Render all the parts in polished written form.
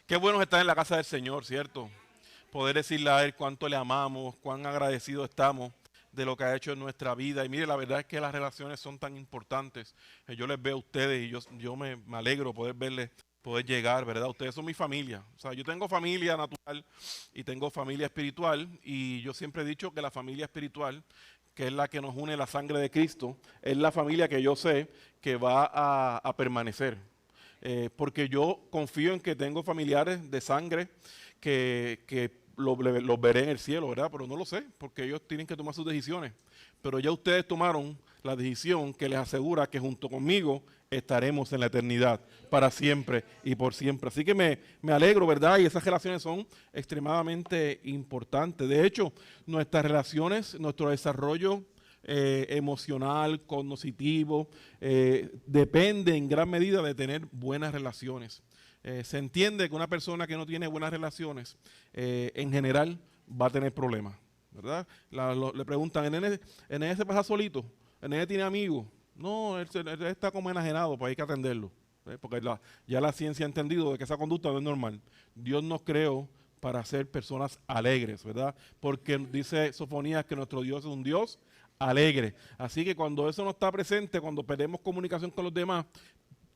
Qué bueno estar en la casa del Señor, ¿cierto? Poder decirle a Él cuánto le amamos, cuán agradecidos estamos de lo que ha hecho en nuestra vida. Y mire, la verdad es que las relaciones son tan importantes. Yo les veo a ustedes y yo me alegro poder verles, poder llegar, ¿verdad? Ustedes son mi familia. O sea, yo tengo familia natural y tengo familia espiritual. Y yo siempre he dicho que la familia espiritual, que es la que nos une la sangre de Cristo, es la familia que yo sé que va a permanecer. Porque yo confío en que tengo familiares de sangre que los veré en el cielo, ¿verdad? Pero no lo sé, porque ellos tienen que tomar sus decisiones. Pero ya ustedes tomaron la decisión que les asegura que junto conmigo estaremos en la eternidad, para siempre y por siempre. Así que me alegro, ¿verdad? Y esas relaciones son extremadamente importantes. De hecho, nuestras relaciones, nuestro desarrollo emocional, cognitivo, depende en gran medida de tener buenas relaciones. Se entiende que una persona que no tiene buenas relaciones, en general, va a tener problemas, ¿verdad? Le preguntan, ¿el nene se pasa solito? ¿El nene tiene amigos? No, él está como enajenado, pues hay que atenderlo. Porque ya la ciencia ha entendido de que esa conducta no es normal. Dios nos creó para ser personas alegres, ¿verdad? Porque dice Sofonías que nuestro Dios es un Dios alegre. Así que cuando eso no está presente, cuando perdemos comunicación con los demás,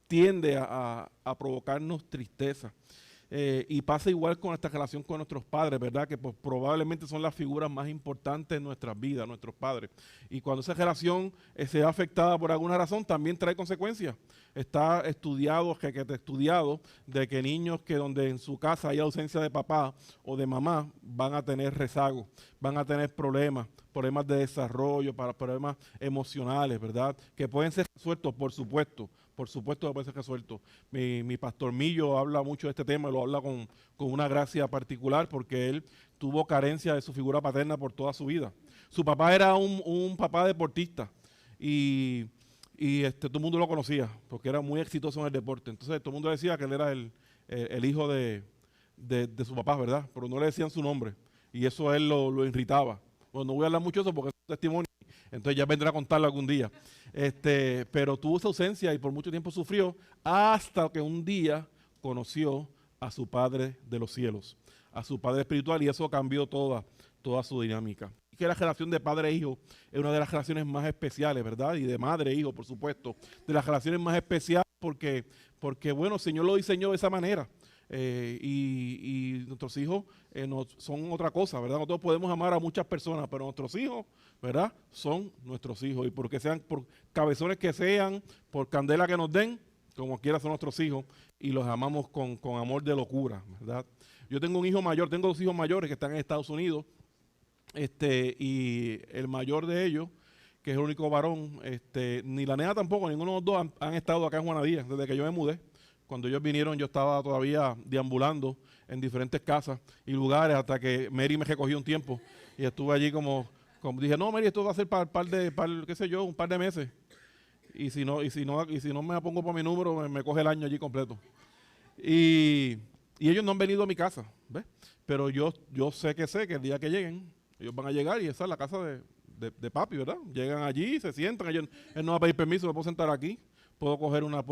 tiende a provocarnos tristeza. Y pasa igual con nuestra relación con nuestros padres, ¿verdad? Que pues, probablemente son las figuras más importantes en nuestras vidas, nuestros padres. Y cuando esa relación se ve afectada por alguna razón, también trae consecuencias. Está estudiado, que está estudiado, de que niños que donde en su casa hay ausencia de papá o de mamá, van a tener rezago, van a tener problemas de desarrollo, problemas emocionales, ¿verdad? Que pueden ser resueltos, por supuesto que puede ser resuelto. Mi pastor Millo habla mucho de este tema y lo habla con una gracia particular porque él tuvo carencia de su figura paterna por toda su vida. Su papá era un papá deportista y todo el mundo lo conocía porque era muy exitoso en el deporte. Entonces todo el mundo decía que él era el hijo de su papá, ¿verdad? Pero no le decían su nombre y eso a él lo irritaba. Bueno, no voy a hablar mucho de eso porque es un testimonio, entonces ya vendrá a contarlo algún día. Pero tuvo esa ausencia y por mucho tiempo sufrió hasta que un día conoció a su Padre de los cielos, a su Padre espiritual, y eso cambió toda su dinámica. Y que la relación de padre e hijo es una de las relaciones más especiales, ¿verdad? Y de madre e hijo, por supuesto, de las relaciones más especiales porque bueno, el Señor lo diseñó de esa manera. Y nuestros hijos son otra cosa, ¿verdad? Nosotros podemos amar a muchas personas, pero nuestros hijos, ¿verdad? Son nuestros hijos. Y porque sean, por cabezones que sean, por candela que nos den, como quiera son nuestros hijos, y los amamos con amor de locura, ¿verdad? Yo tengo un hijo mayor, tengo dos hijos mayores que están en Estados Unidos, y el mayor de ellos, que es el único varón, ni la nena tampoco, ninguno de los dos han estado acá en Juana Díaz desde que yo me mudé. Cuando ellos vinieron, yo estaba todavía deambulando en diferentes casas y lugares hasta que Mary me recogió un tiempo y estuve allí como dije, no, Mary, esto va a ser para qué sé yo, un par de meses. Y si no me pongo por mi número, me coge el año allí completo. Y ellos no han venido a mi casa, ¿ves? Pero yo sé que el día que lleguen, ellos van a llegar y esa es la casa de papi, ¿verdad? Llegan allí, se sientan, él no va a pedir permiso, me puedo sentar aquí. Puedo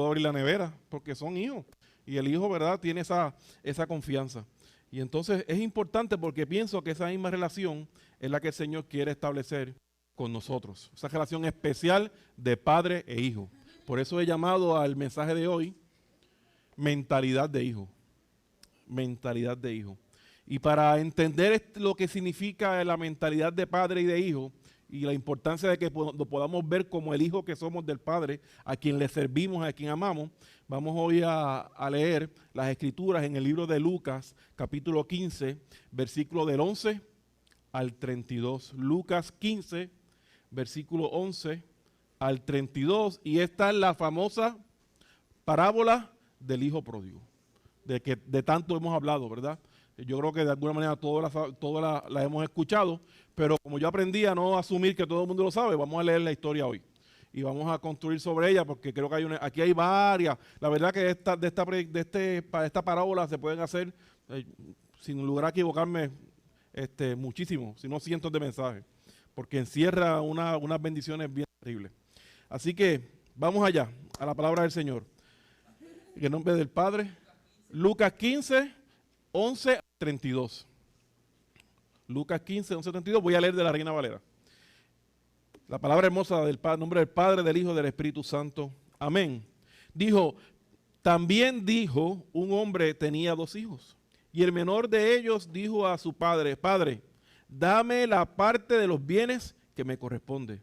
abrir la nevera, porque son hijos. Y el hijo, ¿verdad?, tiene esa confianza. Y entonces es importante porque pienso que esa misma relación es la que el Señor quiere establecer con nosotros. Esa relación especial de padre e hijo. Por eso he llamado al mensaje de hoy mentalidad de hijo. Mentalidad de hijo. Y para entender lo que significa la mentalidad de padre y de hijo, y la importancia de que lo podamos ver como el hijo que somos del Padre, a quien le servimos, a quien amamos, vamos hoy a leer las escrituras en el libro de Lucas, capítulo 15, versículo del 11 al 32. Lucas 15, versículo 11 al 32, y esta es la famosa parábola del hijo pródigo, de que de tanto hemos hablado, ¿verdad? Yo creo que de alguna manera todas la hemos escuchado, pero como yo aprendí a no asumir que todo el mundo lo sabe, vamos a leer la historia hoy. Y vamos a construir sobre ella porque creo que aquí hay varias. La verdad que para esta parábola se pueden hacer, sin lugar a equivocarme, muchísimos, si no cientos de mensajes, porque encierra unas bendiciones bien terribles. Así que vamos allá, a la palabra del Señor. En el nombre del Padre, Lucas 15, 11:32. Lucas 15, 11:32. Voy a leer de la Reina Valera. La palabra hermosa del nombre del Padre, del Hijo y del Espíritu Santo. Amén. Dijo, también dijo, un hombre tenía 2 hijos. Y el menor de ellos dijo a su padre, Padre, dame la parte de los bienes que me corresponde.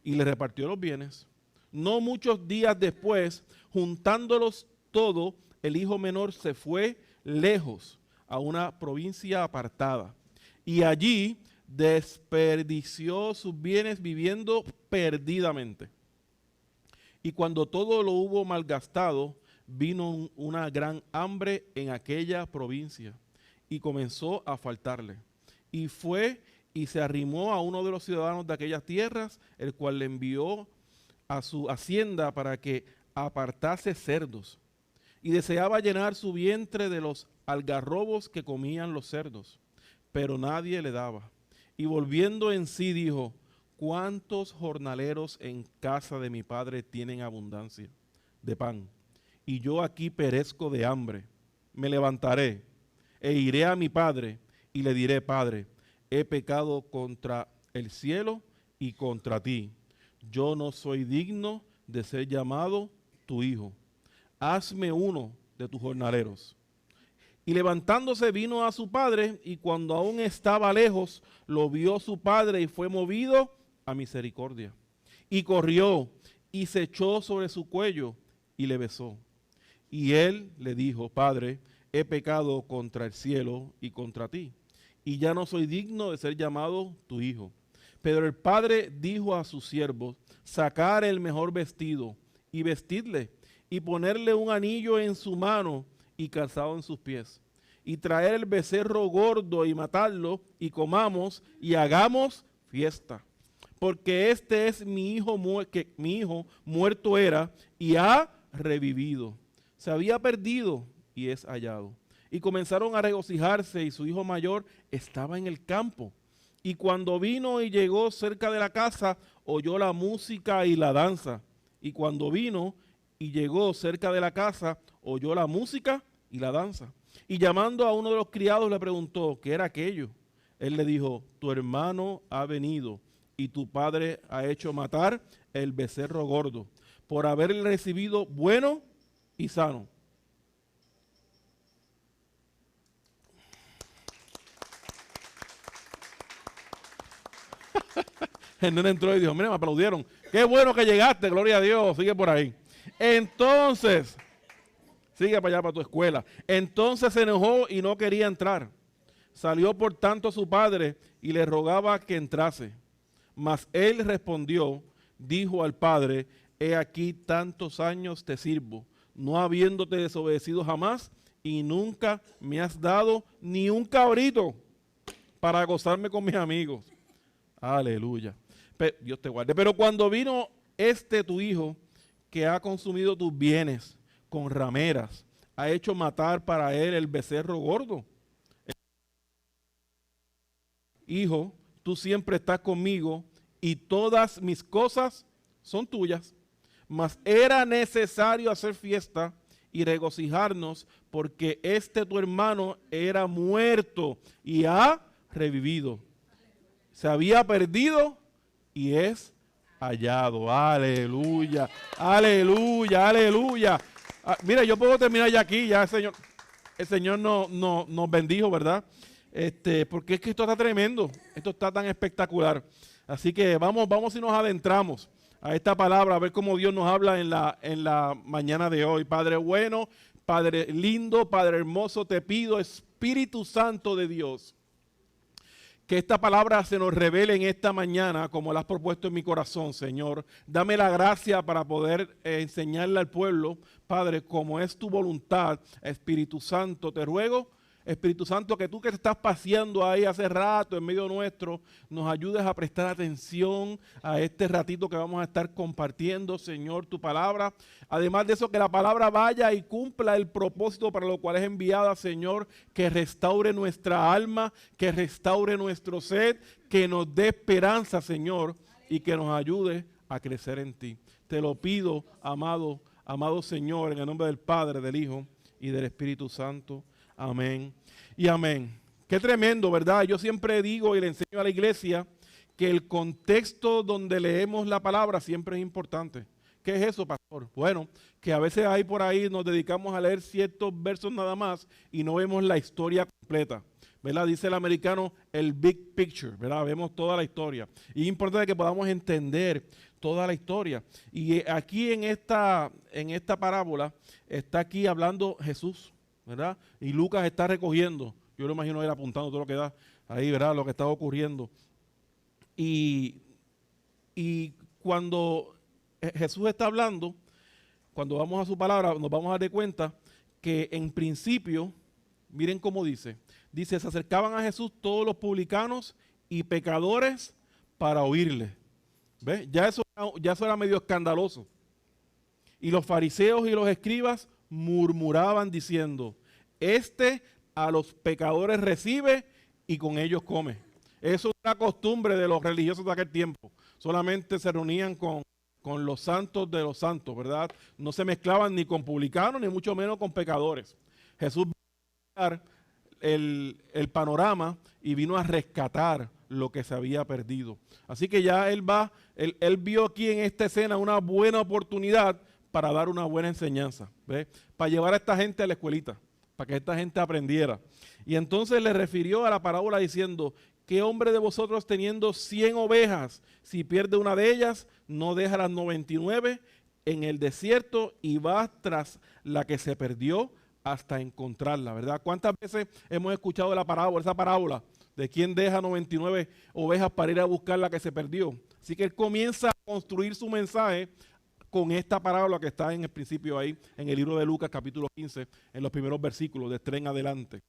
Y le repartió los bienes. No muchos días después, juntándolos todo, el hijo menor se fue lejos a una provincia apartada. Y allí desperdició sus bienes viviendo perdidamente. Y cuando todo lo hubo malgastado, vino una gran hambre en aquella provincia y comenzó a faltarle. Y fue y se arrimó a uno de los ciudadanos de aquellas tierras, el cual le envió a su hacienda para que apartase cerdos. Y deseaba llenar su vientre de los algarrobos que comían los cerdos, pero nadie le daba. Y volviendo en sí dijo, ¿cuántos jornaleros en casa de mi padre tienen abundancia de pan? Y yo aquí perezco de hambre. Me levantaré e iré a mi padre y le diré, Padre, he pecado contra el cielo y contra ti. Yo no soy digno de ser llamado tu hijo. Hazme uno de tus jornaleros. Y levantándose vino a su padre, y cuando aún estaba lejos, lo vio su padre y fue movido a misericordia. Y corrió y se echó sobre su cuello y le besó. Y él le dijo, Padre, he pecado contra el cielo y contra ti, y ya no soy digno de ser llamado tu hijo. Pero el padre dijo a sus siervos, sacar el mejor vestido y vestirle, y ponerle un anillo en su mano y calzado en sus pies, y traer el becerro gordo y matarlo, y comamos y hagamos fiesta. Porque este es mi hijo, que mi hijo muerto era y ha revivido. Se había perdido y es hallado. Y comenzaron a regocijarse, y su hijo mayor estaba en el campo. Y cuando vino y llegó cerca de la casa, oyó la música y la danza. Y cuando vino y llegó cerca de la casa, oyó la música y la danza. Y llamando a uno de los criados le preguntó, ¿qué era aquello? Él le dijo, tu hermano ha venido y tu padre ha hecho matar el becerro gordo, por haberle recibido bueno y sano. El nene entró y dijo, mira, me aplaudieron. Qué bueno que llegaste, gloria a Dios, sigue por ahí. Entonces, sigue para allá, para tu escuela. Entonces se enojó y no quería entrar. Salió por tanto a su padre y le rogaba que entrase. Mas él respondió, dijo al padre, he aquí tantos años te sirvo, no habiéndote desobedecido jamás, y nunca me has dado ni un cabrito para gozarme con mis amigos. Aleluya. Dios te guarde. Pero cuando vino tu hijo, que ha consumido tus bienes con rameras, ha hecho matar para él el becerro gordo. Hijo, tú siempre estás conmigo y todas mis cosas son tuyas. Mas era necesario hacer fiesta y regocijarnos, porque tu hermano era muerto y ha revivido. Se había perdido y es hallado. Aleluya, aleluya, aleluya. Mira, yo puedo terminar ya aquí, ya el Señor nos bendijo, ¿verdad? Porque es que esto está tremendo, esto está tan espectacular. Así que vamos y nos adentramos a esta palabra, a ver cómo Dios nos habla en la mañana de hoy. Padre bueno, Padre lindo, Padre hermoso, te pido, Espíritu Santo de Dios, que esta palabra se nos revele en esta mañana como la has propuesto en mi corazón, Señor. Dame la gracia para poder enseñarle al pueblo, Padre, como es tu voluntad. Espíritu Santo, te ruego, Espíritu Santo, que tú que te estás paseando ahí hace rato en medio nuestro, nos ayudes a prestar atención a este ratito que vamos a estar compartiendo, Señor, tu palabra. Además de eso, que la palabra vaya y cumpla el propósito para lo cual es enviada, Señor, que restaure nuestra alma, que restaure nuestro ser, que nos dé esperanza, Señor, y que nos ayude a crecer en ti. Te lo pido, amado Señor, en el nombre del Padre, del Hijo y del Espíritu Santo. Amén y amén. Qué tremendo, ¿verdad? Yo siempre digo y le enseño a la iglesia que el contexto donde leemos la palabra siempre es importante. ¿Qué es eso, pastor? Bueno, que a veces ahí por ahí nos dedicamos a leer ciertos versos nada más y no vemos la historia completa, ¿verdad? Dice el americano el big picture, ¿verdad? Vemos toda la historia. Y es importante que podamos entender toda la historia. Y aquí en esta parábola está aquí hablando Jesús, ¿verdad? Y Lucas está recogiendo, yo lo imagino él apuntando todo lo que da ahí, ¿verdad? Lo que está ocurriendo. Y cuando Jesús está hablando, cuando vamos a su palabra, nos vamos a dar cuenta que en principio, miren cómo dice, se acercaban a Jesús todos los publicanos y pecadores para oírle. ¿Ves? Ya eso era medio escandaloso. Y los fariseos y los escribas murmuraban diciendo, a los pecadores recibe y con ellos come. Eso es una costumbre de los religiosos de aquel tiempo. Solamente se reunían con los santos de los santos, ¿verdad? No se mezclaban ni con publicanos, ni mucho menos con pecadores. Jesús vino a dar el panorama y vino a rescatar lo que se había perdido. Así que ya él vio aquí en esta escena una buena oportunidad para dar una buena enseñanza, ¿ves? Para llevar a esta gente a la escuelita, para que esta gente aprendiera. Y entonces le refirió a la parábola diciendo, ¿qué hombre de vosotros teniendo 100 ovejas, si pierde una de ellas, no deja las 99 en el desierto y va tras la que se perdió hasta encontrarla, ¿verdad? ¿Cuántas veces hemos escuchado esa parábola de quién deja 99 ovejas para ir a buscar la que se perdió? Así que él comienza a construir su mensaje con esta parábola que está en el principio ahí, en el libro de Lucas capítulo 15, en los primeros versículos, de 3 en adelante.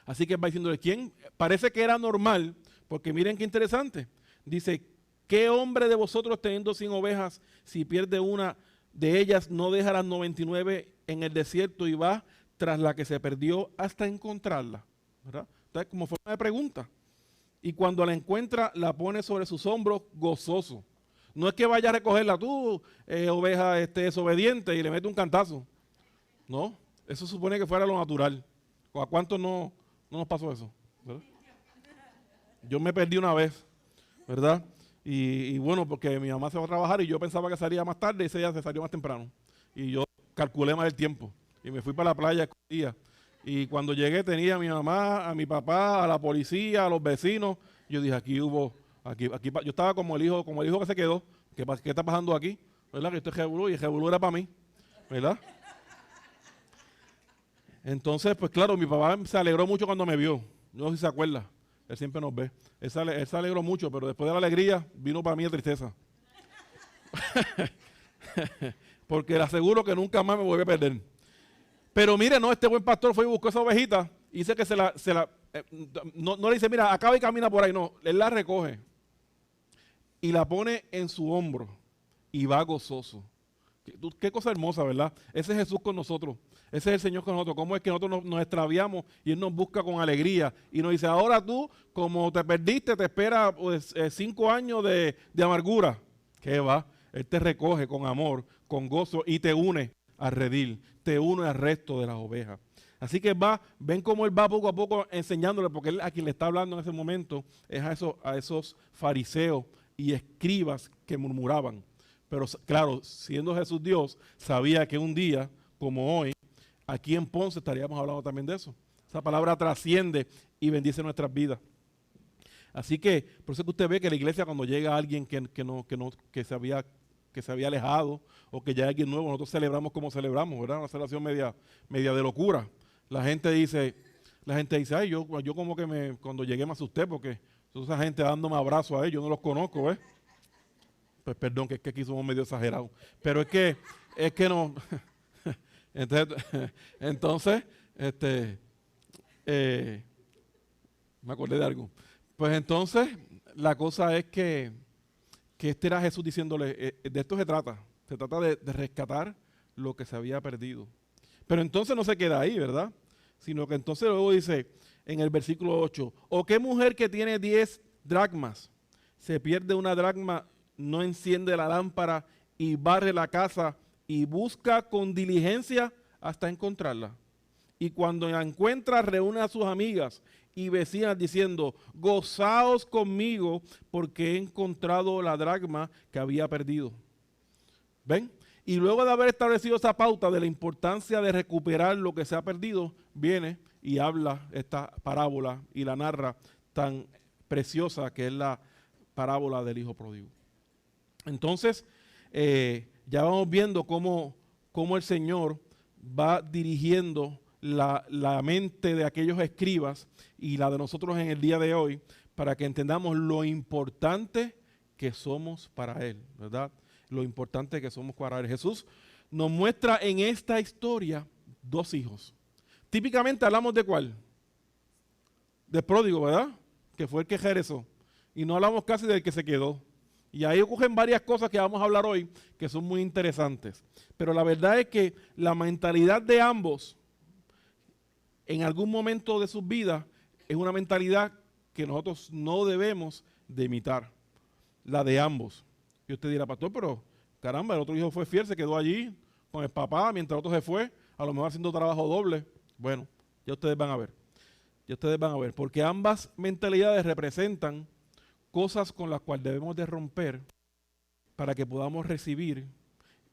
Así que va diciéndole, ¿quién? Parece que era normal, porque miren qué interesante. Dice, ¿qué hombre de vosotros teniendo 100 ovejas, si pierde una de ellas, no deja las 99 en el desierto y va tras la que se perdió hasta encontrarla? ¿Verdad? Entonces, como forma de pregunta. Y cuando la encuentra, la pone sobre sus hombros gozoso. No es que vaya a recogerla tú, oveja desobediente, y le mete un cantazo. No, eso supone que fuera lo natural. ¿A cuántos no nos pasó eso? ¿Verdad? Yo me perdí una vez, ¿verdad? Y bueno, porque mi mamá se va a trabajar y yo pensaba que salía más tarde y ese día se salió más temprano. Y yo calculé mal el tiempo y me fui para la playa escondida. Y cuando llegué tenía a mi mamá, a mi papá, a la policía, a los vecinos. Yo dije, yo estaba como el hijo que se quedó. ¿Qué está pasando aquí? ¿Verdad? Que esto es Jebulú y el Jebulú era para mí, ¿verdad? Entonces, pues claro, mi papá se alegró mucho cuando me vio. No sé si se acuerda. Él siempre nos ve. Él se alegró mucho, pero después de la alegría vino para mí la tristeza. Porque le aseguro que nunca más me voy a perder. Pero mire, no, este buen pastor fue y buscó esa ovejita y dice que no le dice, mira, acaba y camina por ahí. No, él la recoge y la pone en su hombro y va gozoso. Qué cosa hermosa, ¿verdad? Ese es Jesús con nosotros. Ese es el Señor con nosotros. ¿Cómo es que nosotros nos extraviamos y Él nos busca con alegría? Y nos dice, ahora tú, como te perdiste, te espera 5 años de amargura. ¿Qué va? Él te recoge con amor, con gozo y te une al redil, te une al resto de las ovejas. Así que ven cómo Él va poco a poco enseñándole, porque Él a quien le está hablando en ese momento es a esos fariseos y escribas que murmuraban. Pero claro, siendo Jesús Dios, sabía que un día, como hoy, aquí en Ponce estaríamos hablando también de eso. Esa palabra trasciende y bendice nuestras vidas. Así que, por eso es que usted ve que la iglesia cuando llega alguien que se había alejado o que ya hay alguien nuevo, nosotros celebramos como celebramos, ¿verdad? Una celebración media de locura. La gente dice, ay, yo como que cuando llegué me asusté porque esa gente dándome abrazos a ellos, yo no los conozco, ¿ves? Pues perdón, que es que aquí somos medio exagerados. Pero es que no. Entonces, me acordé de algo. Pues entonces, la cosa es que este era Jesús diciéndole, de esto se trata de rescatar lo que se había perdido. Pero entonces no se queda ahí, ¿verdad? Sino que entonces luego dice en el versículo 8, ¿o qué mujer que tiene 10 dracmas se pierde una dracma, no enciende la lámpara y barre la casa y busca con diligencia hasta encontrarla? y cuando la encuentra reúne a sus amigas y vecinas diciendo, gozaos conmigo porque he encontrado la dracma que había perdido. ¿Ven? Y luego de haber establecido esa pauta de la importancia de recuperar lo que se ha perdido, viene y habla esta parábola y la narra tan preciosa que es la parábola del hijo pródigo. Entonces, ya vamos viendo cómo el Señor va dirigiendo la mente de aquellos escribas y la de nosotros en el día de hoy para que entendamos lo importante que somos para Él, ¿verdad? Lo importante que somos para Él. Jesús nos muestra en esta historia dos hijos. Típicamente hablamos de ¿cuál? Del pródigo, ¿verdad? Que fue el que regresó. Y no hablamos casi del que se quedó. Y ahí ocurren varias cosas que vamos a hablar hoy que son muy interesantes. Pero la verdad es que la mentalidad de ambos en algún momento de sus vidas es una mentalidad que nosotros no debemos de imitar. La de ambos. Y usted dirá, pastor, pero caramba, el otro hijo fue fiel, se quedó allí con el papá mientras el otro se fue, a lo mejor haciendo trabajo doble. Bueno, ya ustedes van a ver. Ya ustedes van a ver. Porque ambas mentalidades representan cosas con las cuales debemos de romper para que podamos recibir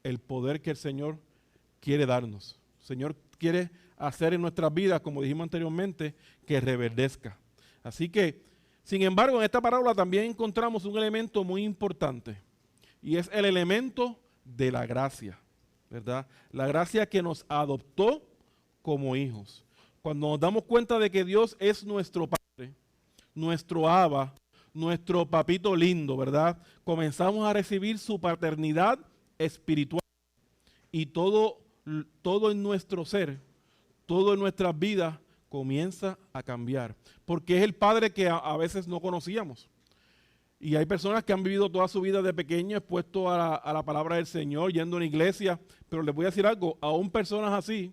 el poder que el Señor quiere darnos. El Señor quiere hacer en nuestras vidas, como dijimos anteriormente, que reverdezca. Así que, sin embargo, en esta parábola también encontramos un elemento muy importante y es el elemento de la gracia, ¿verdad? La gracia que nos adoptó como hijos. Cuando nos damos cuenta de que Dios es nuestro Padre, nuestro Abba, nuestro papito lindo, ¿verdad? Comenzamos a recibir su paternidad espiritual y todo en nuestro ser, todo en nuestras vidas comienza a cambiar, porque es el Padre que a veces no conocíamos. Y hay personas que han vivido toda su vida de pequeño expuestos a la palabra del Señor, yendo a una iglesia, pero les voy a decir algo, aún personas así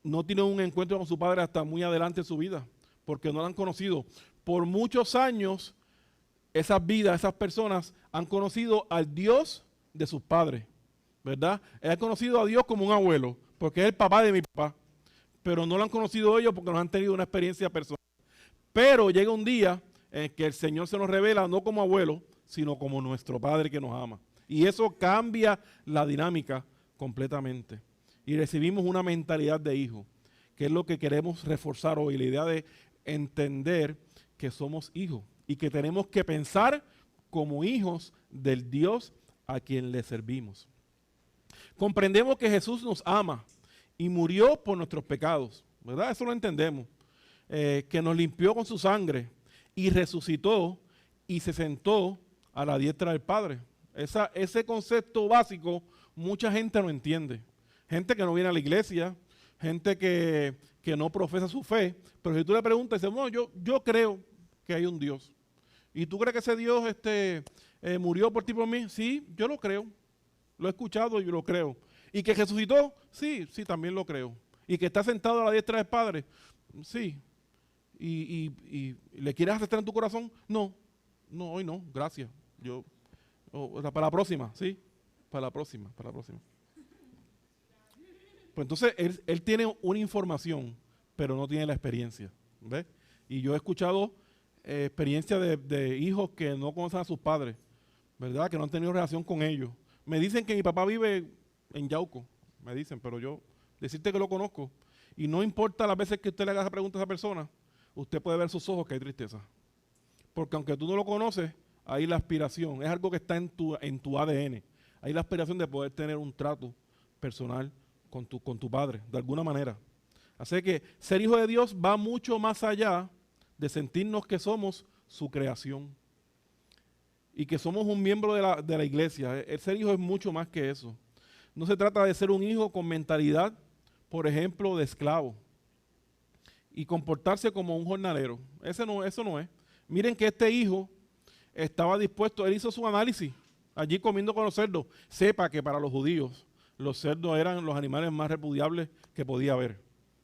no tienen un encuentro con su Padre hasta muy adelante en su vida, porque no lo han conocido. Por muchos años, esas vidas, esas personas han conocido al Dios de sus padres, ¿verdad? Han conocido a Dios como un abuelo, porque es el papá de mi papá, pero no lo han conocido ellos porque no han tenido una experiencia personal. Pero llega un día en que el Señor se nos revela no como abuelo, sino como nuestro Padre que nos ama. Y eso cambia la dinámica completamente. Y recibimos una mentalidad de hijo, que es lo que queremos reforzar hoy, la idea de entender que somos hijos y que tenemos que pensar como hijos del Dios a quien le servimos. Comprendemos que Jesús nos ama y murió por nuestros pecados, ¿verdad? Eso lo entendemos. Que nos limpió con su sangre y resucitó y se sentó a la diestra del Padre. Ese concepto básico mucha gente no entiende. Gente que no viene a la iglesia, gente que no profesa su fe, pero si tú le preguntas, dice, no, yo creo que hay un Dios. ¿Y tú crees que ese Dios murió por ti, por mí? Sí, yo lo creo. Lo he escuchado y lo creo. ¿Y que resucitó? Sí, también lo creo. ¿Y que está sentado a la diestra del Padre? Sí. ¿Y le quieres aceptar en tu corazón? No, hoy no, gracias. Para la próxima, ¿sí? Para la próxima. Pues entonces él tiene una información, pero no tiene la experiencia, ¿ves? Y yo he escuchado experiencias de hijos que no conocen a sus padres, ¿verdad? Que no han tenido relación con ellos. Me dicen que mi papá vive en Yauco, me dicen, pero yo decirte que lo conozco. Y no importa las veces que usted le haga esa pregunta a esa persona, usted puede ver sus ojos que hay tristeza. Porque aunque tú no lo conoces, hay la aspiración, es algo que está en tu ADN. Hay la aspiración de poder tener un trato personal con tu padre, de alguna manera. Así que ser hijo de Dios va mucho más allá de sentirnos que somos su creación y que somos un miembro de la iglesia. El ser hijo es mucho más que eso. No se trata de ser un hijo con mentalidad, por ejemplo, de esclavo y comportarse como un jornalero. Eso no es. Miren que este hijo estaba dispuesto, él hizo su análisis allí comiendo con los cerdos. Sepa que para los judíos los cerdos eran los animales más repudiables que podía haber.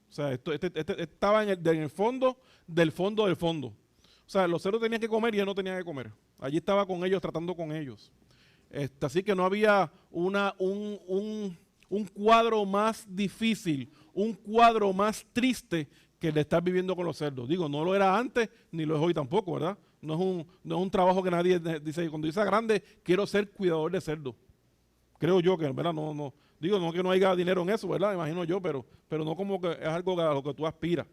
O sea, estaba en el fondo del fondo del fondo. O sea, los cerdos tenían que comer y él no tenía que comer. Allí estaba con ellos, tratando con ellos. Así que no había un un cuadro más difícil, un cuadro más triste que el de estar viviendo con los cerdos. Digo, no lo era antes, ni lo es hoy tampoco, ¿verdad? No es un trabajo que nadie dice, cuando yo sea grande, quiero ser cuidador de cerdos. Creo yo que, ¿verdad? Digo, no que no haya dinero en eso, ¿verdad? Imagino yo, pero no como que es algo a lo que tú aspiras.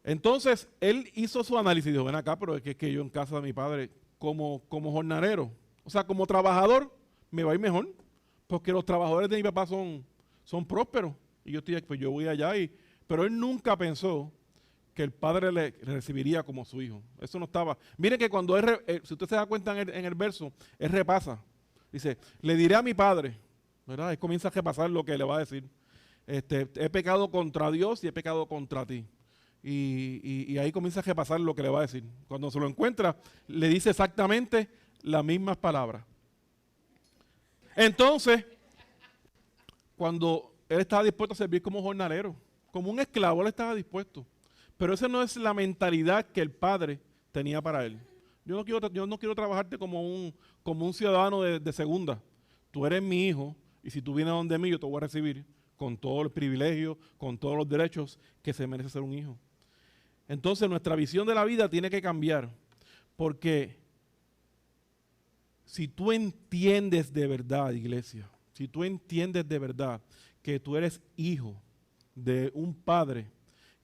Entonces, él hizo su análisis y dijo, ven acá, pero es que yo en casa de mi padre, como jornalero, o sea, como trabajador, me va a ir mejor, porque los trabajadores de mi papá son prósperos. Y yo estoy, pues yo voy allá, pero él nunca pensó que el padre le recibiría como su hijo. Eso no estaba. Miren que cuando si usted se da cuenta en el verso, él repasa. Dice, le diré a mi padre, ¿verdad? Él comienza a repasar lo que le va a decir. He pecado contra Dios y he pecado contra ti. Y ahí comienza a repasar lo que le va a decir. Cuando se lo encuentra, le dice exactamente las mismas palabras. Entonces, cuando él estaba dispuesto a servir como jornalero, como un esclavo, él estaba dispuesto. Pero esa no es la mentalidad que el padre tenía para él. Yo no quiero trabajarte como un ciudadano de segunda. Tú eres mi hijo y si tú vienes donde mí, yo te voy a recibir con todos los privilegios, con todos los derechos que se merece ser un hijo. Entonces nuestra visión de la vida tiene que cambiar, porque si tú entiendes de verdad, iglesia, si tú entiendes de verdad que tú eres hijo de un padre,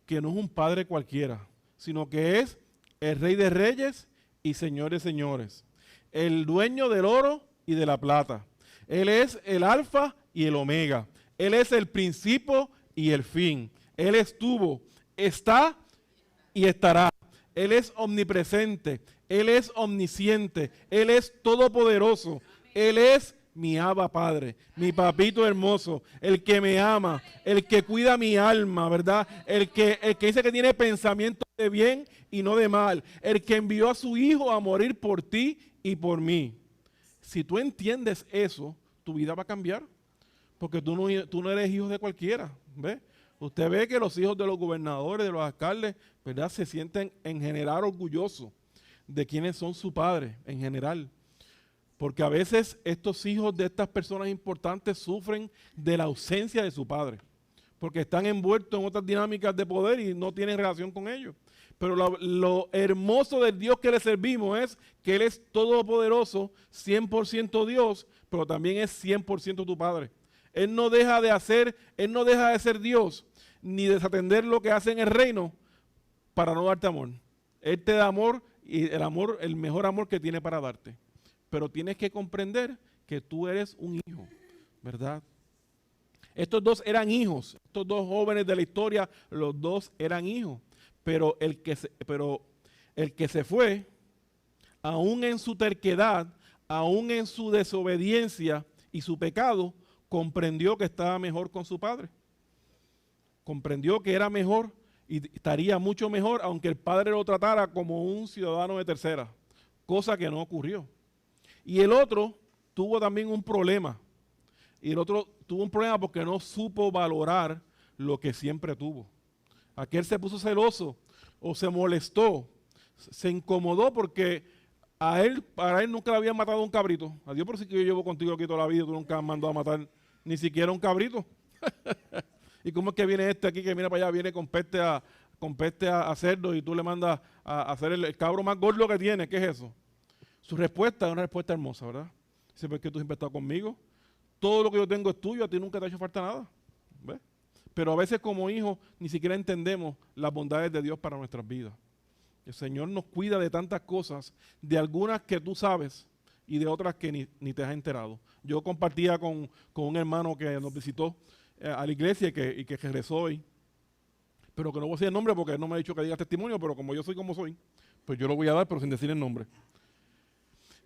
que no es un padre cualquiera, sino que es el Rey de Reyes y Señor de Señores, el dueño del oro y de la plata. Él es el alfa y el omega. Él es el principio y el fin. Él estuvo, está y estará. Él es omnipresente. Él es omnisciente. Él es todopoderoso. Él es mi Abba Padre, mi papito hermoso, el que me ama, el que cuida mi alma, ¿verdad? El que dice que tiene pensamientos de bien y no de mal. El que envió a su hijo a morir por ti y por mí. Si tú entiendes eso, tu vida va a cambiar. Porque tú no eres hijo de cualquiera, ¿ves? Usted ve que los hijos de los gobernadores, de los alcaldes, ¿verdad? Se sienten en general orgullosos de quiénes son su padre, en general. Porque a veces estos hijos de estas personas importantes sufren de la ausencia de su padre. Porque están envueltos en otras dinámicas de poder y no tienen relación con ellos. Pero lo hermoso del Dios que le servimos es que Él es todopoderoso, 100% Dios, pero también es 100% tu Padre. Él no deja de ser Dios, ni desatender lo que hace en el reino para no darte amor. Él te da amor y el mejor amor que tiene para darte. Pero tienes que comprender que tú eres un hijo, ¿verdad? Estos dos eran hijos, estos dos jóvenes de la historia, los dos eran hijos. Pero el que se fue, aún en su terquedad, aún en su desobediencia y su pecado, comprendió que estaba mejor con su padre. Comprendió que era mejor y estaría mucho mejor aunque el padre lo tratara como un ciudadano de tercera, cosa que no ocurrió. Y el otro tuvo también un problema. Y el otro tuvo un problema porque no supo valorar lo que siempre tuvo. Aquel se puso celoso o se molestó, se incomodó porque para él nunca le habían matado un cabrito. Adiós, por si que yo llevo contigo aquí toda la vida, tú nunca me has mandado a matar ni siquiera un cabrito. ¿Y cómo es que viene este aquí que mira para allá, viene con peste a cerdo y tú le mandas a hacer el cabro más gordo que tiene? ¿Qué es eso? Su respuesta es una respuesta hermosa, ¿verdad? Dice, porque tú siempre estás conmigo. Todo lo que yo tengo es tuyo, a ti nunca te ha hecho falta nada. ¿Ves? Pero a veces como hijos ni siquiera entendemos las bondades de Dios para nuestras vidas. El Señor nos cuida de tantas cosas, de algunas que tú sabes y de otras que ni te has enterado. Yo compartía con un hermano que nos visitó a la iglesia y que regresó hoy, pero que no voy a decir el nombre porque él no me ha dicho que diga testimonio, pero como yo soy como soy, pues yo lo voy a dar, pero sin decir el nombre.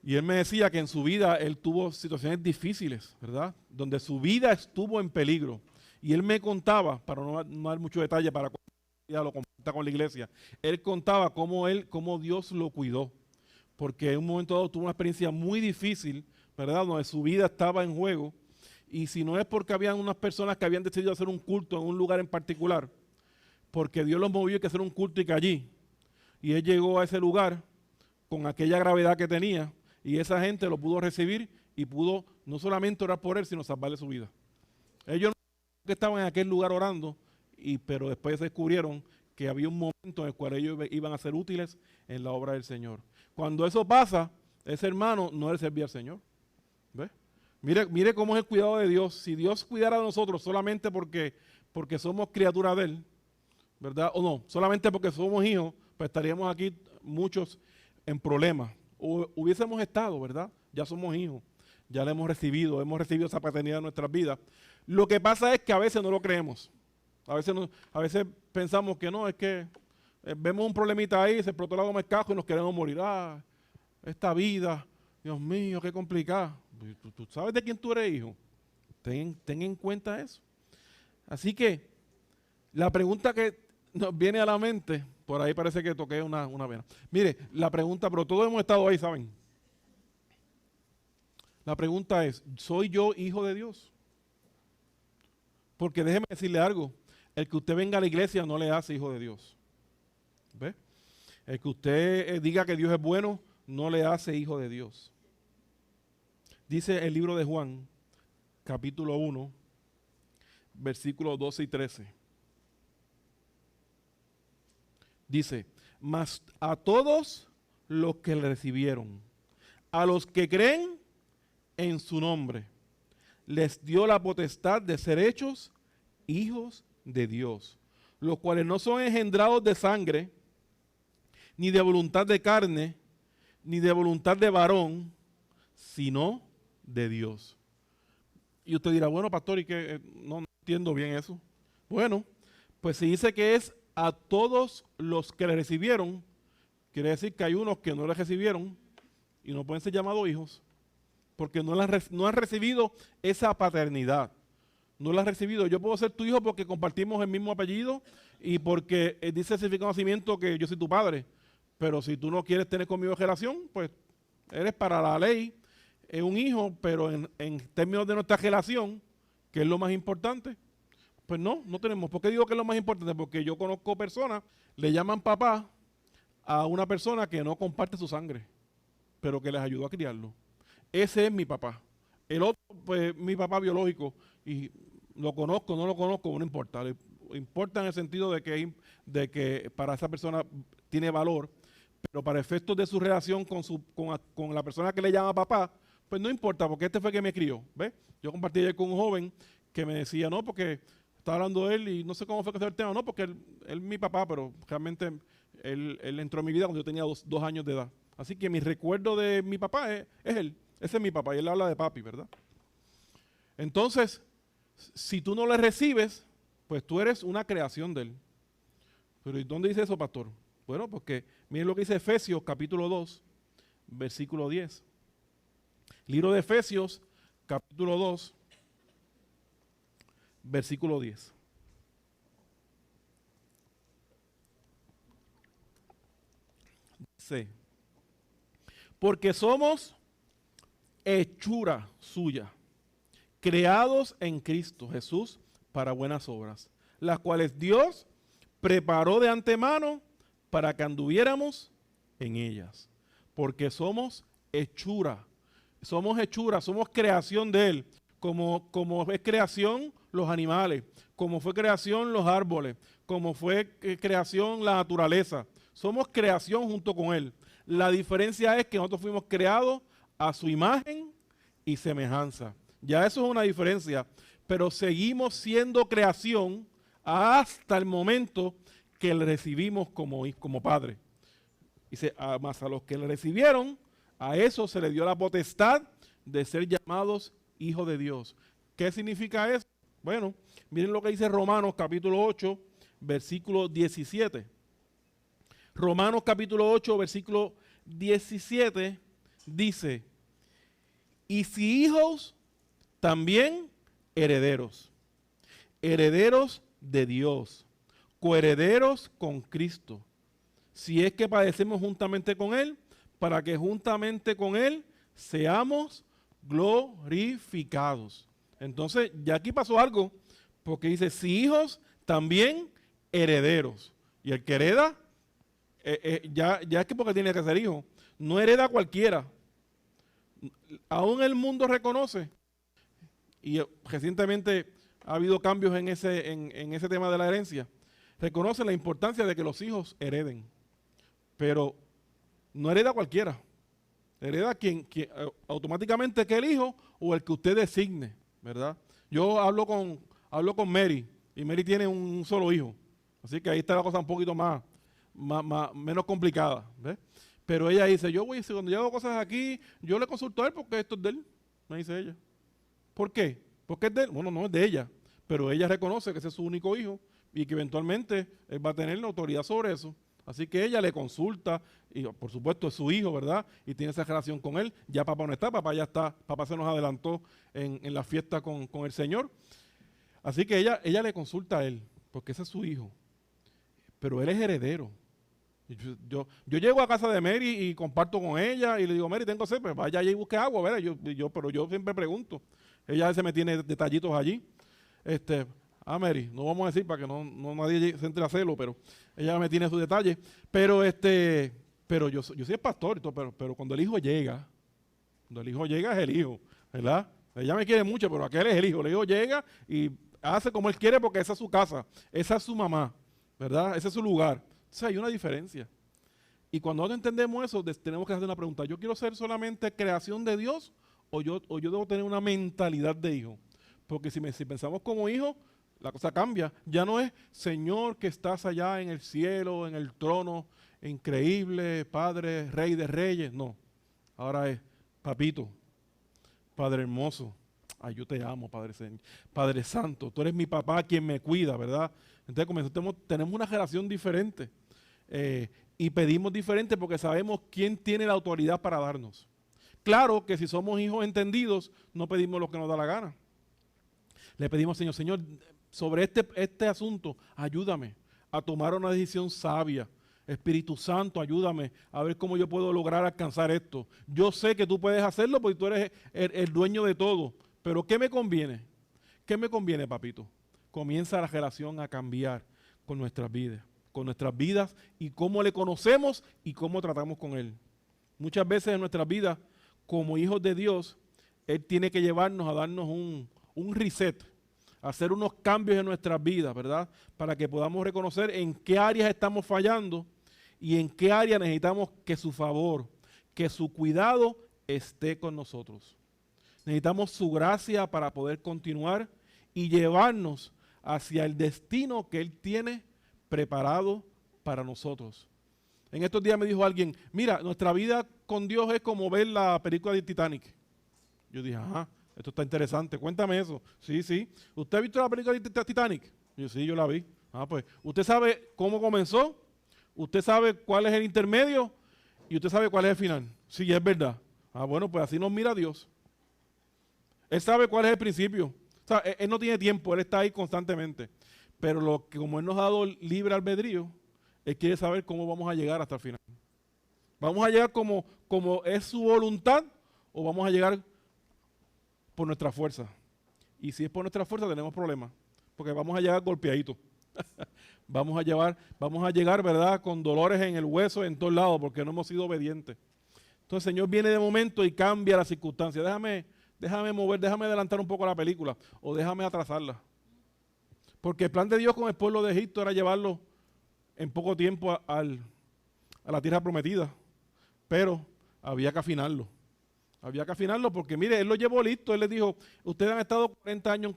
Y él me decía que en su vida él tuvo situaciones difíciles, ¿verdad? Donde su vida estuvo en peligro. Y él me contaba, para no dar mucho detalle, para cuando lo comparta con la iglesia, él contaba cómo Dios lo cuidó. Porque en un momento dado tuvo una experiencia muy difícil, ¿verdad? Donde su vida estaba en juego. Y si no es porque habían unas personas que habían decidido hacer un culto en un lugar en particular, porque Dios los movió a hacer un culto y que allí. Y él llegó a ese lugar con aquella gravedad que tenía. Y esa gente lo pudo recibir y pudo no solamente orar por él, sino salvarle su vida. Ellos no que estaban en aquel lugar orando, pero después se descubrieron que había un momento en el cual ellos iban a ser útiles en la obra del Señor. Cuando eso pasa, ese hermano no le servía al Señor. ¿Ves? Mire cómo es el cuidado de Dios. Si Dios cuidara de nosotros solamente porque somos criaturas de Él, ¿verdad? O no, solamente porque somos hijos, pues estaríamos aquí muchos en problemas. O hubiésemos estado, ¿verdad? Ya somos hijos, ya le hemos recibido esa paternidad en nuestras vidas. Lo que pasa es que a veces no lo creemos. A veces pensamos que no, es que vemos un problemita ahí, se explotó la goma del carro y nos queremos morir. Ah, esta vida, Dios mío, qué complicada. ¿Tú sabes de quién tú eres hijo? Ten en cuenta eso. Así que la pregunta que nos viene a la mente, por ahí parece que toqué una vena. Mire, la pregunta, pero todos hemos estado ahí, ¿saben? La pregunta es, ¿soy yo hijo de Dios? Porque déjeme decirle algo, el que usted venga a la iglesia no le hace hijo de Dios. ¿Ve? El que usted diga que Dios es bueno, no le hace hijo de Dios. Dice el libro de Juan, capítulo 1, versículos 12 y 13. Dice, mas a todos los que le recibieron, a los que creen en su nombre, les dio la potestad de ser hechos hijos de Dios, los cuales no son engendrados de sangre, ni de voluntad de carne, ni de voluntad de varón, sino de Dios. Y usted dirá, bueno, pastor, ¿y qué? No entiendo bien eso. Bueno, pues si dice que es a todos los que le recibieron, quiere decir que hay unos que no le recibieron y no pueden ser llamados hijos, porque no han recibido esa paternidad. No la has recibido. Yo puedo ser tu hijo porque compartimos el mismo apellido y porque dice el certificado de nacimiento que yo soy tu padre. Pero si tú no quieres tener conmigo relación, pues eres para la ley un hijo, pero en términos de nuestra relación, que es lo más importante, pues no tenemos. ¿Por qué digo que es lo más importante? Porque yo conozco personas, le llaman papá a una persona que no comparte su sangre, pero que les ayudó a criarlo. Ese es mi papá. El otro, pues mi papá biológico, y lo conozco, no lo conozco, no importa. Le importa en el sentido de que para esa persona tiene valor, pero para efectos de su relación con la persona que le llama papá, pues no importa, porque este fue el que me crió. ¿Ves? Yo compartí ayer con un joven que me decía, no, porque estaba hablando de él y no sé cómo fue que se el tema, no, porque él es mi papá, pero realmente él entró en mi vida cuando yo tenía dos años de edad. Así que mi recuerdo de mi papá es él. Ese es mi papá y él habla de papi, ¿verdad? Entonces, si tú no le recibes, pues tú eres una creación de él. Pero ¿y dónde dice eso, pastor? Bueno, porque miren lo que dice Efesios capítulo 2, versículo 10. Libro de Efesios capítulo 2, versículo 10. Dice, porque somos hechura suya, creados en Cristo Jesús para buenas obras, las cuales Dios preparó de antemano para que anduviéramos en ellas. Porque somos hechura, somos creación de Él, como es creación los animales, como fue creación los árboles, como fue creación la naturaleza. Somos creación junto con Él. La diferencia es que nosotros fuimos creados a su imagen y semejanza. Ya eso es una diferencia, pero seguimos siendo creación hasta el momento que le recibimos como Padre. Dice, más a los que le recibieron, a eso se le dio la potestad de ser llamados hijos de Dios. ¿Qué significa eso? Bueno, miren lo que dice Romanos capítulo 8, versículo 17. Romanos capítulo 8, versículo 17 dice, y si hijos, también herederos, herederos de Dios, coherederos con Cristo, si es que padecemos juntamente con Él, para que juntamente con Él seamos glorificados. Entonces, ya aquí pasó algo, porque dice, si hijos, también herederos. Y el que hereda, ya es que porque tiene que ser hijo, no hereda cualquiera. Aún el mundo reconoce. Y recientemente ha habido cambios en ese tema de la herencia, reconoce la importancia de que los hijos hereden, pero no hereda cualquiera, hereda quien automáticamente que el hijo o el que usted designe, ¿verdad? Yo hablo con Mary, y Mary tiene un solo hijo, así que ahí está la cosa un poquito menos complicada, ¿ves? Pero ella dice, cuando yo hago cosas aquí, yo le consulto a él porque esto es de él, me dice ella. ¿Por qué? Porque es de él. Bueno, no es de ella, pero ella reconoce que ese es su único hijo y que eventualmente él va a tener la autoridad sobre eso. Así que ella le consulta, y por supuesto es su hijo, ¿verdad? Y tiene esa relación con él. Ya papá no está, papá ya está, papá se nos adelantó en la fiesta con el Señor. Así que ella le consulta a él, porque ese es su hijo. Pero él es heredero. Yo llego a casa de Mary y comparto con ella y le digo, Mary, tengo sed, pues vaya allí y busque agua, ¿verdad? Pero yo siempre pregunto. Ella a veces me tiene detallitos allí. Mary, no vamos a decir para que no nadie se entre a celo, pero ella me tiene sus detalles. Pero yo soy el pastor, pero cuando el hijo llega es el hijo, ¿verdad? Ella me quiere mucho, pero aquel es el hijo. El hijo llega y hace como él quiere porque esa es su casa, esa es su mamá, ¿verdad? Ese es su lugar. Entonces hay una diferencia. Y cuando nosotros entendemos eso, tenemos que hacer una pregunta. ¿Yo quiero ser solamente creación de Dios o yo debo tener una mentalidad de hijo? Porque si pensamos como hijo, la cosa cambia. Ya no es Señor que estás allá en el cielo, en el trono, increíble, Padre, Rey de Reyes. No. Ahora es, papito, Padre hermoso, ay, yo te amo, Padre Santo, tú eres mi papá quien me cuida, ¿verdad? Entonces tenemos una relación diferente y pedimos diferente porque sabemos quién tiene la autoridad para darnos. Claro que si somos hijos entendidos, no pedimos lo que nos da la gana. Le pedimos, Señor, sobre este asunto, ayúdame a tomar una decisión sabia. Espíritu Santo, ayúdame a ver cómo yo puedo lograr alcanzar esto. Yo sé que tú puedes hacerlo porque tú eres el dueño de todo. Pero ¿qué me conviene? ¿Qué me conviene, papito? Comienza la relación a cambiar con nuestras vidas y cómo le conocemos y cómo tratamos con Él. Muchas veces en nuestras vidas, como hijos de Dios, Él tiene que llevarnos a darnos un reset, a hacer unos cambios en nuestras vidas, ¿verdad? Para que podamos reconocer en qué áreas estamos fallando y en qué áreas necesitamos que su favor, que su cuidado esté con nosotros. Necesitamos su gracia para poder continuar y llevarnos hacia el destino que Él tiene preparado para nosotros. En estos días me dijo alguien, mira, nuestra vida con Dios es como ver la película de Titanic. Yo dije, ajá, esto está interesante, cuéntame eso. Sí. ¿Usted ha visto la película de Titanic? Yo sí, yo la vi. Pues, ¿usted sabe cómo comenzó? ¿Usted sabe cuál es el intermedio? Y usted sabe cuál es el final. Sí, es verdad. Bueno, pues así nos mira Dios. Él sabe cuál es el principio. O sea, él no tiene tiempo, Él está ahí constantemente. Pero como Él nos ha dado libre albedrío, Él quiere saber cómo vamos a llegar hasta el final. ¿Vamos a llegar como es su voluntad o vamos a llegar por nuestra fuerza? Y si es por nuestra fuerza tenemos problemas, porque vamos a llegar golpeaditos. vamos a llegar, ¿verdad?, con dolores en el hueso en todos lados porque no hemos sido obedientes. Entonces el Señor viene de momento y cambia las circunstancias. Déjame adelantar un poco la película o déjame atrasarla. Porque el plan de Dios con el pueblo de Egipto era llevarlo en poco tiempo a la tierra prometida. Pero había que afinarlo. Porque mire, Él lo llevó listo. Él les dijo, ustedes han estado 40 años,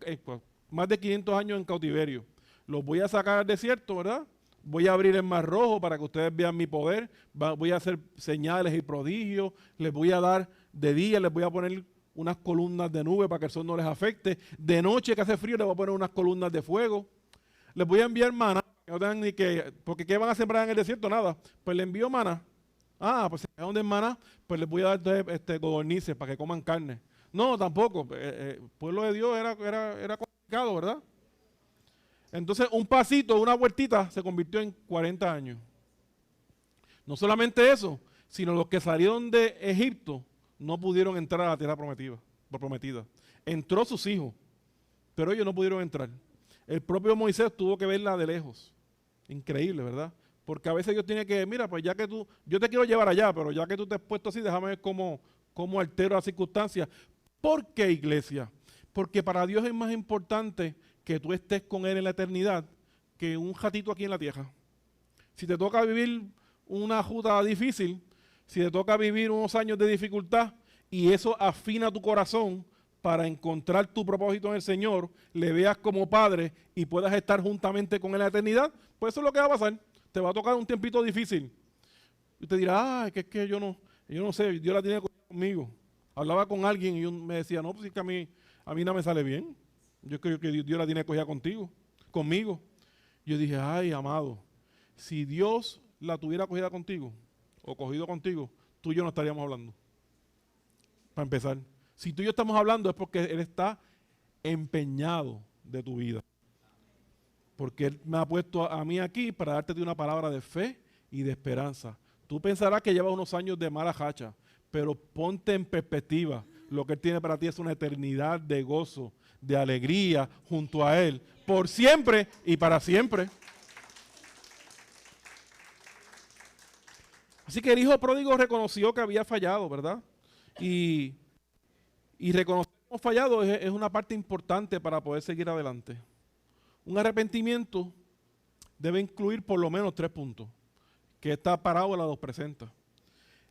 más de 500 años en cautiverio. Los voy a sacar al desierto, ¿verdad? Voy a abrir el mar rojo para que ustedes vean mi poder. Voy a hacer señales y prodigios. Les voy a dar de día, les voy a poner unas columnas de nube para que el sol no les afecte. De noche que hace frío les voy a poner unas columnas de fuego. Les voy a enviar maná, no tengan porque ¿qué van a sembrar en el desierto? Nada. Pues les envío maná. Pues si es donde es maná, pues les voy a dar codornices para que coman carne. No, tampoco. El pueblo de Dios era complicado, ¿verdad? Entonces un pasito, una vueltita se convirtió en 40 años. No solamente eso, sino los que salieron de Egipto no pudieron entrar a la tierra prometida. Entró sus hijos, pero ellos no pudieron entrar. El propio Moisés tuvo que verla de lejos. Increíble, ¿verdad? Porque a veces Dios tiene que, mira, pues ya que yo te quiero llevar allá, pero ya que tú te has puesto así, déjame ver cómo altero las circunstancias. ¿Por qué, iglesia? Porque para Dios es más importante que tú estés con Él en la eternidad que un ratito aquí en la tierra. Si te toca vivir una ruta difícil, si te toca vivir unos años de dificultad y eso afina tu corazón para encontrar tu propósito en el Señor, le veas como Padre y puedas estar juntamente con Él en la eternidad, pues eso es lo que va a pasar. Te va a tocar un tiempito difícil. Y te dirá, es que yo no sé, Dios la tiene conmigo. Hablaba con alguien y yo me decía, no, pues es que a mí no me sale bien. Yo creo que Dios la tiene cogida conmigo. Yo dije, ay, amado, si Dios la tuviera cogida contigo o cogido contigo, tú y yo no estaríamos hablando. Para empezar, si tú y yo estamos hablando es porque Él está empeñado de tu vida. Porque Él me ha puesto a mí aquí para darte una palabra de fe y de esperanza. Tú pensarás que llevas unos años de mala racha, pero ponte en perspectiva. Lo que Él tiene para ti es una eternidad de gozo, de alegría junto a Él, por siempre y para siempre. Así que el hijo pródigo reconoció que había fallado, ¿verdad? Y reconocer que hemos fallado es una parte importante para poder seguir adelante. Un arrepentimiento debe incluir por lo menos 3 puntos, que esta parábola los presenta.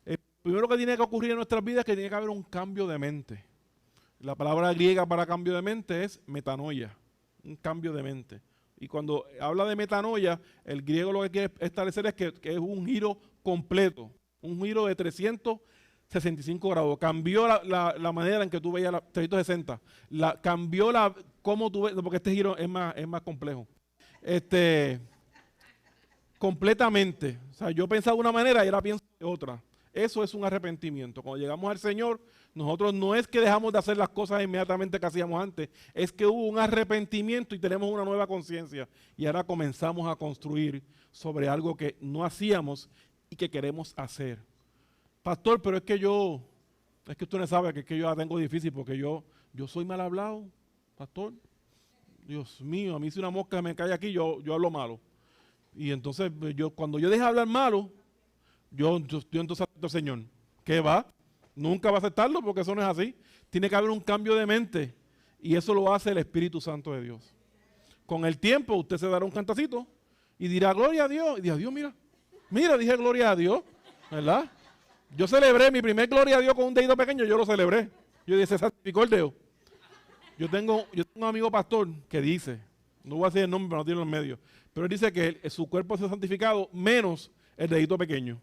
El primero que tiene que ocurrir en nuestras vidas es que tiene que haber un cambio de mente. La palabra griega para cambio de mente es metanoia, un cambio de mente. Y cuando habla de metanoia, el griego lo que quiere establecer es que es un giro completo, un giro de 365 grados. Cambió la manera en que tú veías 360. Cambió cómo tú ves, porque este giro es más complejo. Completamente. O sea, yo pensaba de una manera y ahora pienso de otra. Eso es un arrepentimiento. Cuando llegamos al Señor, nosotros no es que dejamos de hacer las cosas inmediatamente que hacíamos antes, es que hubo un arrepentimiento y tenemos una nueva conciencia. Y ahora comenzamos a construir sobre algo que no hacíamos y que queremos hacer. Pastor, pero es que usted no sabe que es que yo la tengo difícil porque yo soy mal hablado, pastor. Dios mío, a mí si una mosca me cae aquí, yo hablo malo. Y entonces cuando yo deje de hablar malo, yo entonces acepto al Señor. ¿Qué va? Nunca va a aceptarlo porque eso no es así. Tiene que haber un cambio de mente y eso lo hace el Espíritu Santo de Dios. Con el tiempo usted se dará un cantacito y dirá gloria a Dios. Y dirá, Dios, mira, dije gloria a Dios, ¿verdad? Yo celebré mi primer gloria a Dios con un dedito pequeño, yo lo celebré. Yo dije, se santificó el dedo. Yo tengo un amigo pastor que dice, no voy a decir el nombre, pero no tiene en medio, pero él dice que su cuerpo se ha santificado menos el dedito pequeño.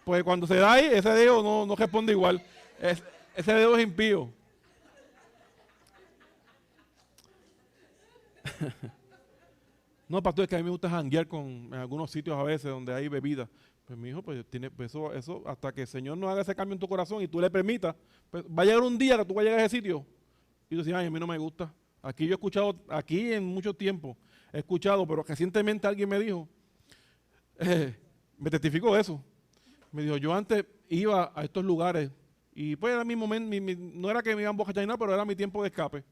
Pues cuando se da ahí, ese dedo no responde igual. Ese dedo es impío. No, pastor, es que a mí me gusta janguear en algunos sitios a veces donde hay bebida. Pues mi hijo, pues eso hasta que el Señor no haga ese cambio en tu corazón y tú le permitas, pues va a llegar un día que tú vas a llegar a ese sitio y tú dices, ay, a mí no me gusta. Aquí yo he escuchado, aquí en mucho tiempo, he escuchado, pero recientemente alguien me dijo, me testificó eso. Me dijo, yo antes iba a estos lugares y pues era mi momento, no era que me iba a emborrachar nada, pero era mi tiempo de escape.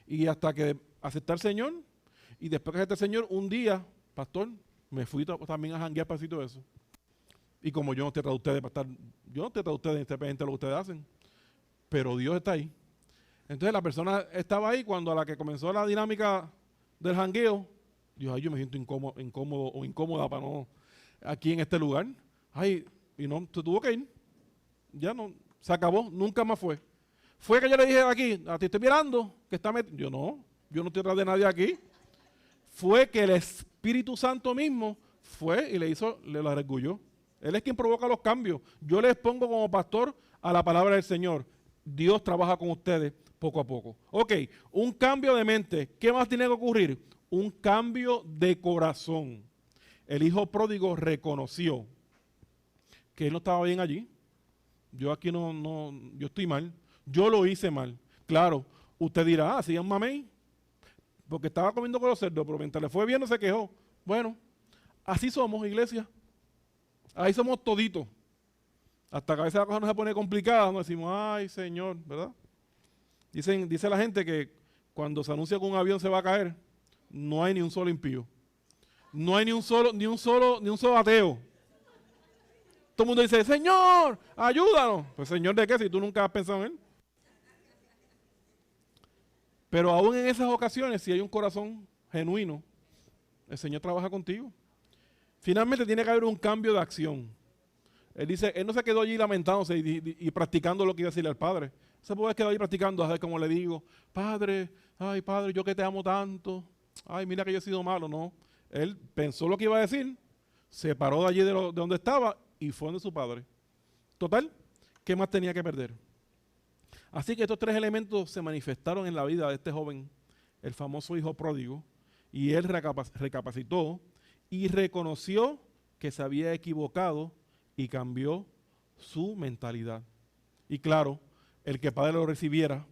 Y hasta que acepté al Señor, y después que acepté al Señor, un día, pastor, me fui también a janguear para sitio de eso. Y como yo no te trato a ustedes para estar, yo no te trato a ustedes independientemente de lo que ustedes hacen, pero Dios está ahí. Entonces la persona estaba ahí cuando a la que comenzó la dinámica del jangueo, dijo, ay, yo me siento incómodo o incómoda para no, aquí en este lugar. Ay, y no, se tuvo que ir. Ya no, se acabó, nunca más fue. Fue que yo le dije aquí, a ti estoy mirando, que está metido. Yo no estoy atrás de nadie aquí. Fue que el Espíritu Santo mismo fue y le la regulló. Él es quien provoca los cambios. Yo les pongo como pastor a la palabra del Señor. Dios trabaja con ustedes poco a poco. Ok, un cambio de mente. ¿Qué más tiene que ocurrir? Un cambio de corazón. El hijo pródigo reconoció que él no estaba bien allí. Yo aquí yo estoy mal. Yo lo hice mal. Claro, usted dirá, sí, un mamey, porque estaba comiendo con los cerdos, pero mientras le fue bien no se quejó. Bueno, así somos, iglesia. Ahí somos toditos. Hasta que a veces la cosa no se pone complicada, nos decimos, ay, Señor, ¿verdad? Dice la gente que cuando se anuncia que un avión se va a caer, no hay ni un solo impío. No hay ni un solo ateo. Todo el mundo dice, Señor, ayúdanos. Pues Señor, ¿de qué? Si tú nunca has pensado en Él. Pero aún en esas ocasiones, si hay un corazón genuino, el Señor trabaja contigo. Finalmente tiene que haber un cambio de acción. Él dice, él no se quedó allí lamentándose y practicando lo que iba a decirle al Padre. Se puede quedar ahí practicando, a ver cómo le digo, Padre, ay Padre, yo que te amo tanto, ay mira que yo he sido malo. No, él pensó lo que iba a decir, se paró de allí de donde estaba y fue donde su padre. Total, ¿qué más tenía que perder? Así que estos tres elementos se manifestaron en la vida de este joven, el famoso hijo pródigo, y él recapacitó y reconoció que se había equivocado y cambió su mentalidad. Y claro, el que Padre lo recibiera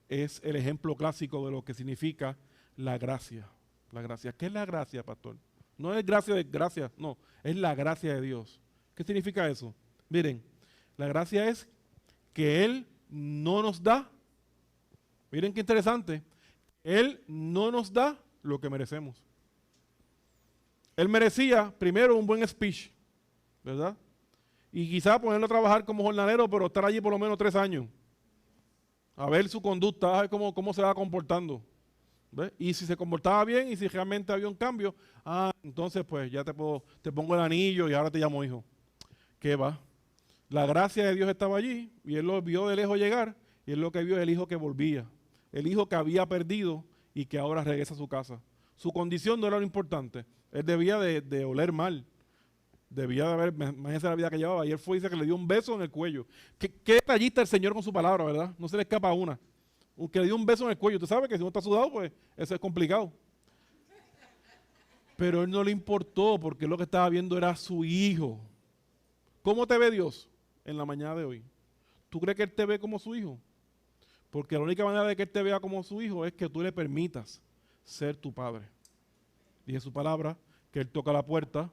es el ejemplo clásico de lo que significa la gracia. La gracia. ¿Qué es la gracia, pastor? No es gracia de gracia, no, es la gracia de Dios. ¿Qué significa eso? Miren, la gracia es que Él no nos da, miren qué interesante, Él no nos da lo que merecemos. Él merecía primero un buen speech, ¿verdad? Y quizá ponerlo a trabajar como jornalero, pero estar allí por lo menos 3 años. A ver su conducta, a ver cómo se va comportando. ¿Ves? Y si se comportaba bien y si realmente había un cambio, entonces pues ya te pongo el anillo y ahora te llamo hijo. ¿Qué va? La gracia de Dios estaba allí y él lo vio de lejos llegar y él lo que vio es el hijo que volvía. El hijo que había perdido y que ahora regresa a su casa. Su condición no era lo importante. Él debía de oler mal. Debía de haber, imagínense la vida que llevaba. Y él fue y dice que le dio un beso en el cuello. ¿Qué detallista el Señor con su palabra, ¿verdad? No se le escapa una. Que le dio un beso en el cuello. Tú sabes que si uno está sudado, pues eso es complicado. Pero él no le importó porque lo que estaba viendo era a su hijo. ¿Cómo te ve Dios en la mañana de hoy? ¿Tú crees que Él te ve como su hijo? Porque la única manera de que Él te vea como su hijo es que tú le permitas ser tu padre. Dice su palabra que Él toca la puerta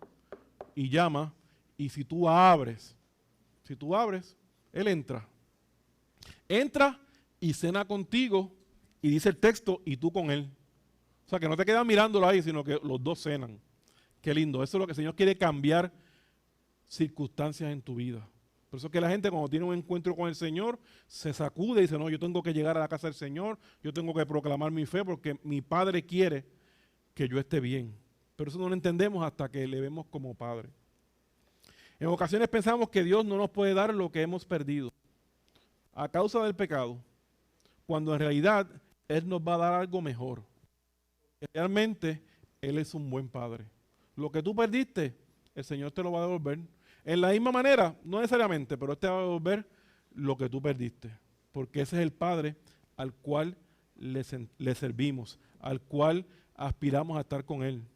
y llama, y si tú abres, Él entra. Entra y cena contigo, y dice el texto, y tú con Él. O sea, que no te quedas mirándolo ahí, sino que los dos cenan. Qué lindo. Eso es lo que el Señor quiere cambiar circunstancias en tu vida. Por eso es que la gente cuando tiene un encuentro con el Señor, se sacude y dice, no, yo tengo que llegar a la casa del Señor, yo tengo que proclamar mi fe porque mi Padre quiere que yo esté bien. Pero eso no lo entendemos hasta que le vemos como Padre. En ocasiones pensamos que Dios no nos puede dar lo que hemos perdido a causa del pecado, cuando en realidad Él nos va a dar algo mejor. Realmente Él es un buen Padre. Lo que tú perdiste, el Señor te lo va a devolver. En la misma manera, no necesariamente, pero Él te va a devolver lo que tú perdiste. Porque ese es el Padre al cual le servimos, al cual aspiramos a estar con Él.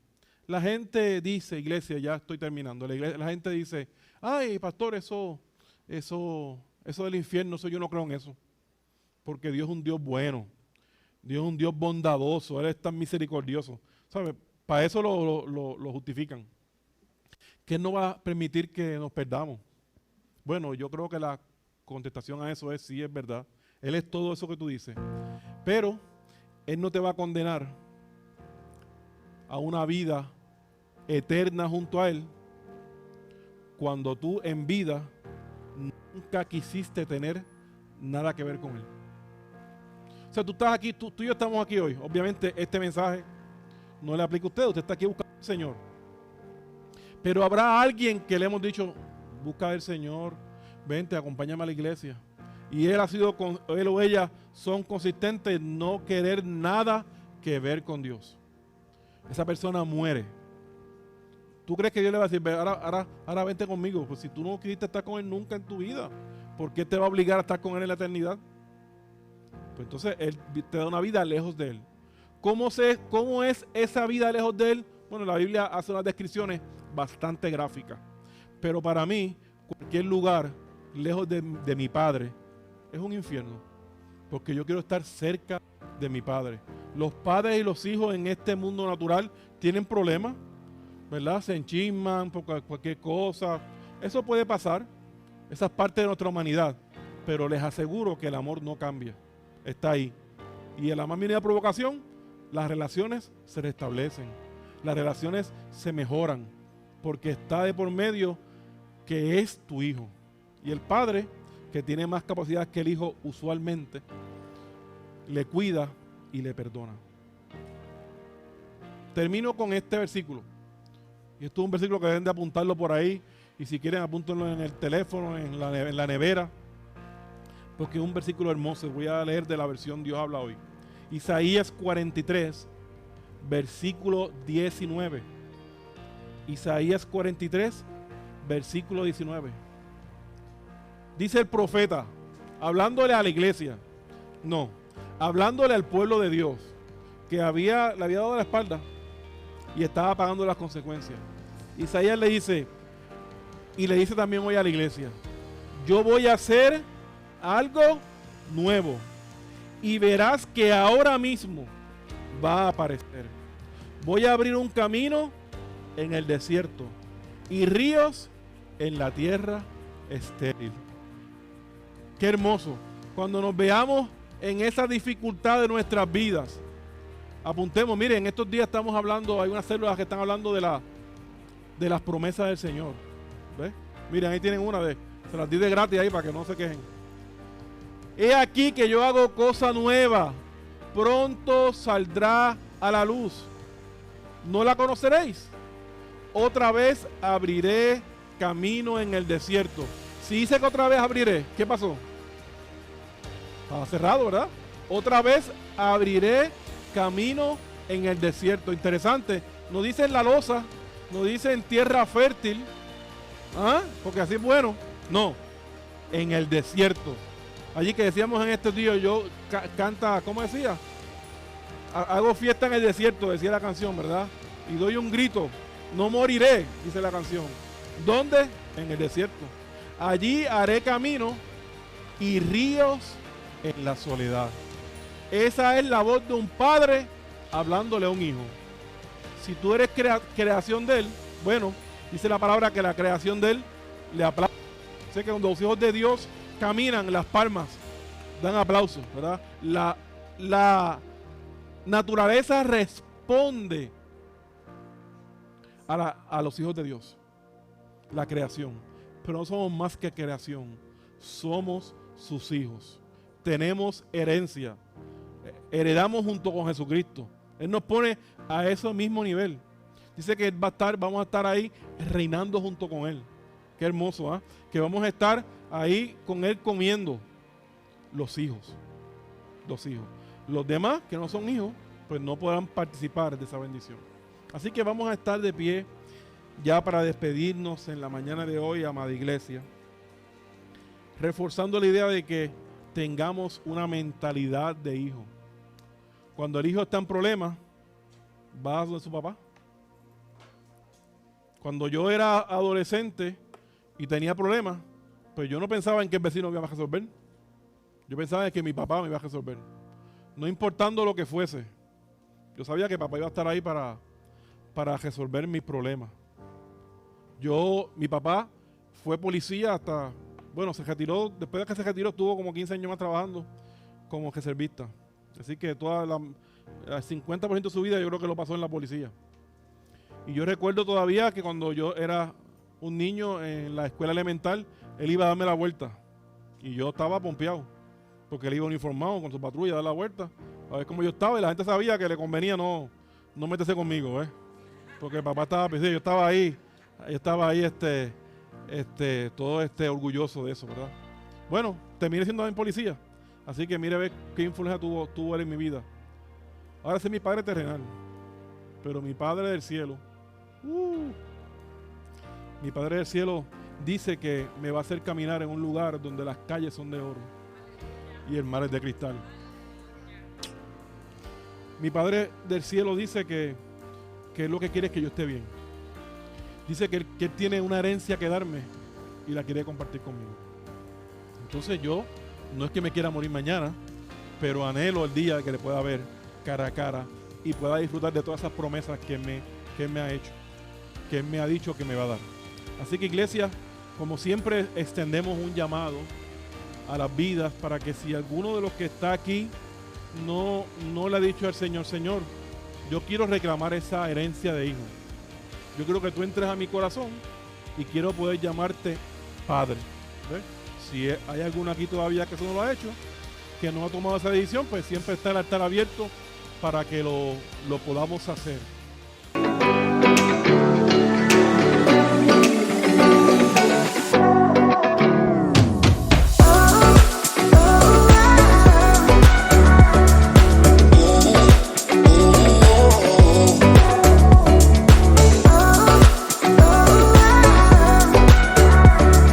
La gente dice, iglesia, ya estoy terminando, la gente dice, ay, pastor, eso del infierno, yo no creo en eso. Porque Dios es un Dios bueno, Dios es un Dios bondadoso, Él es tan misericordioso. ¿Sabe? Para eso lo justifican. Que Él no va a permitir que nos perdamos. Bueno, yo creo que la contestación a eso es sí, es verdad. Él es todo eso que tú dices. Pero Él no te va a condenar a una vida eterna junto a Él cuando tú en vida nunca quisiste tener nada que ver con Él. O sea, tú estás aquí, tú y yo estamos aquí hoy. Obviamente este mensaje no le aplica a usted está aquí buscando al Señor. Pero habrá alguien que le hemos dicho, busca al Señor, vente, acompáñame a la iglesia. Y él o ella son consistentes en no querer nada que ver con Dios. Esa persona muere. ¿Tú crees que Dios le va a decir, ahora vente conmigo? Pues si tú no quisiste estar con Él nunca en tu vida, ¿por qué te va a obligar a estar con Él en la eternidad? Pues entonces Él te da una vida lejos de Él. ¿Cómo es esa vida lejos de Él? Bueno, la Biblia hace unas descripciones bastante gráficas. Pero para mí, cualquier lugar lejos de mi Padre es un infierno. Porque yo quiero estar cerca de mi Padre. Los padres y los hijos en este mundo natural tienen problemas, ¿verdad? Se enchisman por cualquier cosa. Eso puede pasar. Esa es parte de nuestra humanidad. Pero les aseguro que el amor no cambia. Está ahí. Y en la más mínima provocación, las relaciones se restablecen. Las relaciones se mejoran. Porque está de por medio que es tu hijo. Y el padre, que tiene más capacidad que el hijo usualmente, le cuida y le perdona. Termino con este versículo. Y esto es un versículo que deben de apuntarlo por ahí. Y si quieren, apúntenlo en el teléfono, en la nevera. Porque es un versículo hermoso. Voy a leer de la versión Dios habla hoy. Isaías 43, versículo 19. Isaías 43, versículo 19. Dice el profeta, hablándole a la iglesia, no, hablándole al pueblo de Dios, que le había dado la espalda y estaba pagando las consecuencias. Isaías le dice, y le dice también hoy a la iglesia, yo voy a hacer algo nuevo y verás que ahora mismo va a aparecer. Voy a abrir un camino en el desierto y ríos en la tierra estéril. Qué hermoso. Cuando nos veamos en esa dificultad de nuestras vidas, apuntemos, miren, en estos días estamos hablando, hay unas células que están hablando de las promesas del Señor. ¿Ves? Miren, ahí tienen una se las di de gratis ahí para que no se quejen. He aquí que yo hago cosa nueva, pronto saldrá a la luz. ¿No la conoceréis? Otra vez abriré camino en el desierto. Si dice que otra vez abriré, ¿qué pasó? Estaba cerrado, ¿verdad? Otra vez abriré camino en el desierto. Interesante. No dice en la loza, no dice en tierra fértil, ¿ah? Porque así es bueno. No, en el desierto. Allí que decíamos en estos días, yo canta, ¿cómo decía? Hago fiesta en el desierto, decía la canción, ¿verdad? Y doy un grito, no moriré, dice la canción. ¿Dónde? En el desierto. Allí haré camino y ríos en la soledad. Esa es la voz de un padre hablándole a un hijo. Si tú eres creación de él, bueno, dice la palabra que la creación de él le aplaude. Sé que cuando los hijos de Dios caminan, las palmas dan aplausos, ¿verdad? La naturaleza responde a los hijos de Dios, la creación. Pero no somos más que creación, somos sus hijos. Tenemos herencia, heredamos junto con Jesucristo. Él nos pone a ese mismo nivel. Dice que vamos a estar ahí reinando junto con Él. Qué hermoso, ¿ah? Que vamos a estar ahí con Él comiendo. Los hijos. Los demás que no son hijos, pues no podrán participar de esa bendición. Así que vamos a estar de pie ya para despedirnos en la mañana de hoy, amada iglesia, reforzando la idea de que tengamos una mentalidad de hijo. Cuando el hijo está en problemas, va a donde su papá. Cuando yo era adolescente y tenía problemas, pues yo no pensaba en que el vecino me iba a resolver. Yo pensaba en que mi papá me iba a resolver. No importando lo que fuese. Yo sabía que papá iba a estar ahí para resolver mis problemas. Mi papá fue policía hasta, bueno, se retiró, después de que se retiró estuvo como 15 años más trabajando como reservista. Así que el 50% de su vida yo creo que lo pasó en la policía. Y yo recuerdo todavía que cuando yo era un niño en la escuela elemental, él iba a darme la vuelta. Y yo estaba pompeado, porque él iba uniformado con su patrulla a dar la vuelta, a ver cómo yo estaba, y la gente sabía que le convenía no meterse conmigo, porque el papá estaba, pues, yo estaba ahí, todo orgulloso de eso, ¿verdad? Bueno, terminé siendo en policía, así que mire a ver qué influencia tuvo él en mi vida. Ahora ese es mi padre terrenal, pero mi Padre del cielo, mi Padre del cielo dice que me va a hacer caminar en un lugar donde las calles son de oro y el mar es de cristal. Mi Padre del cielo dice que lo que quiere es que yo esté bien. Dice que él tiene una herencia que darme y la quiere compartir conmigo. Entonces yo, no es que me quiera morir mañana, pero anhelo el día que le pueda ver cara a cara y pueda disfrutar de todas esas promesas que él me ha hecho, que él me ha dicho que me va a dar. Así que, iglesia, como siempre extendemos un llamado a las vidas para que si alguno de los que está aquí no le ha dicho al Señor, Señor, yo quiero reclamar esa herencia de hijo. Yo quiero que tú entres a mi corazón y quiero poder llamarte Padre. ¿Ves? Si hay alguno aquí todavía que eso no lo ha hecho, que no ha tomado esa decisión, pues siempre está el altar abierto para que lo podamos hacer.